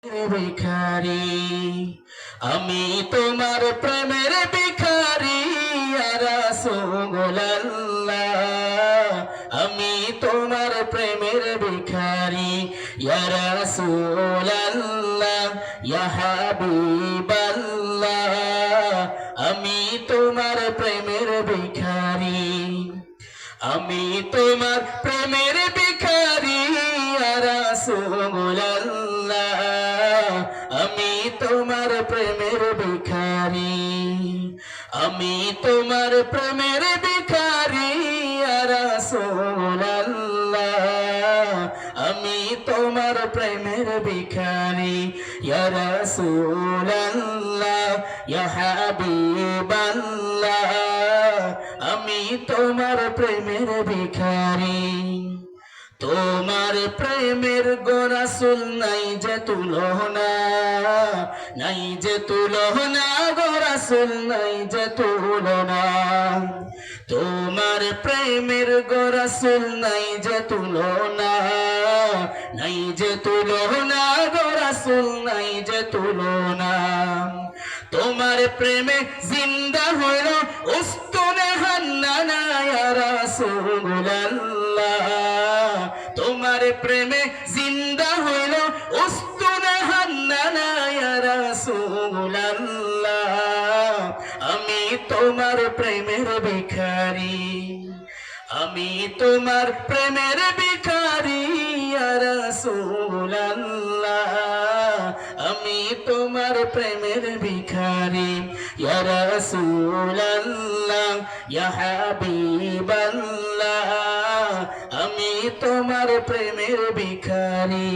ভিখারি আমি তোমার প্রেমের ভিখারি ইয়া রাসূলুল্লাহ আমি তোমার প্রেমের ভিখারি ইয়া রাসূলুল্লাহ ইয়া হাবিবাল্লাহ আমি তোমার প্রেমের ভিখারি আমি তোমার প্রেমের ভিখারি ইয়া রাসূলুল্লাহ আমি তোমার প্রেমের ভিখারি আমি তোমার প্রেমের ভিখারি ইয়া রাসূলুল্লাহ আমি তোমার প্রেমের ভিখারি ইয়া রাসূলুল্লাহ ইয়া হাবিবাল্লাহ আমি তোমার প্রেমের ভিখারি তোমার প্রেমের গো রাসূল নাই যে তুলনা নাই যে তুলনা গো রাসূল নাই যে তুলনা তোমার প্রেমের গো রাসূল নাই যে তুলনা নাই যে তুলনা গো রাসূল নাই যে তুলনা তোমার প্রেমে জিন্দা হইল উস্তুনে হান্নানা ইয়া রাসূলুল্লাহ তোমার প্রেমে জিন্দা হইল উস্তুনে হান্নানা ইয়া রাসূলুল্লাহ আমি তোমার প্রেমের ভিখারি আমি তোমার প্রেমের ভিখারি ইয়া রাসূলুল্লাহ আমি তোমার প্রেমের ভিখারি ইয়া রাসূলুল্লাহ ইয়া হাবিবাল্লাহ আমি তোমার প্রেমের ভিখারি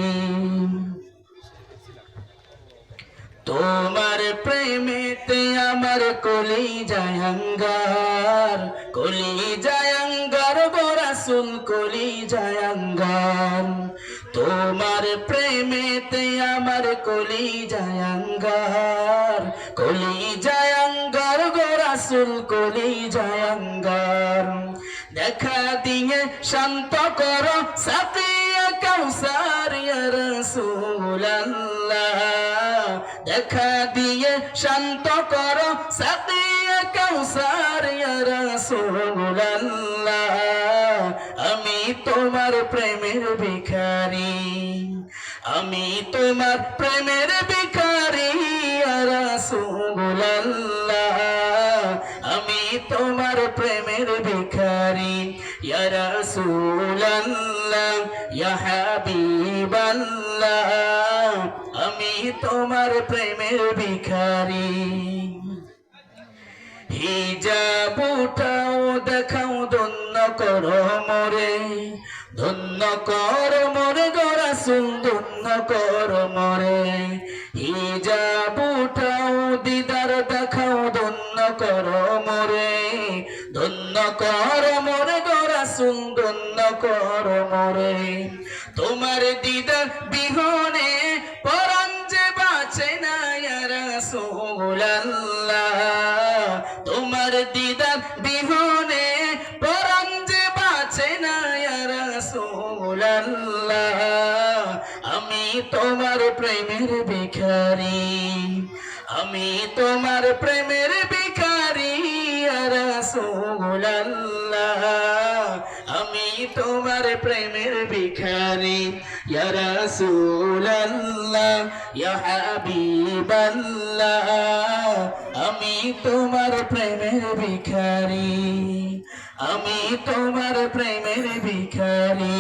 তোমার প্রেমেতে আমার কলিজায় অঙ্গার গো রাসূল কলিজায় অঙ্গার তোমার প্রেমেতে আমার কলিজায় অঙ্গার গো রাসূল কলিজায় অঙ্গার দেখা দিয়ে শান্ত করো সাকিয়া কাউসার ইয়া রাসূলুল্লাহ দেখা দিয়ে শান্ত করো সাকিয়া কাউসার ইয়া রাসূলুল্লাহ আমি তোমার প্রেমের ভিখারি আমি তোমার প্রেমের ভিখারি ইয়া রাসূলুল্লাহ আমি তোমার প্রেমের ভিখারি ইয়া রাসূলুল্লাহ ইয়া হাবিবাল্লাহ আমি তোমার প্রেমের ভিখারি হিজাব উঠাও দেখাও ধন্য করো মোরে গো রাসূল ধন্য করো মোরে হিজাব উঠাও দিদার দেখাও ধন্য করো মোরে গো রাসূল ধন্য করো মোরে তোমার দিদার বিহনে পরাণ যে বাঁচে না ইয়া রাসূলুল্লাহ তোমার দিদার বিহনে পরাণ যে বাঁচে না ইয়া রাসূলুল্লাহ আমি তোমার প্রেমের ভিখারি আমি তোমার প্রেমের ভিখারি ইয়া রাসূলুল্লাহ আমি তোমার প্রেমের ভিখারি ইয়া রাসূলুল্লাহ ইয়া হাবিবাল্লাহ আমি তোমার প্রেমের ভিখারি আমি তোমার প্রেমের ভিখারি।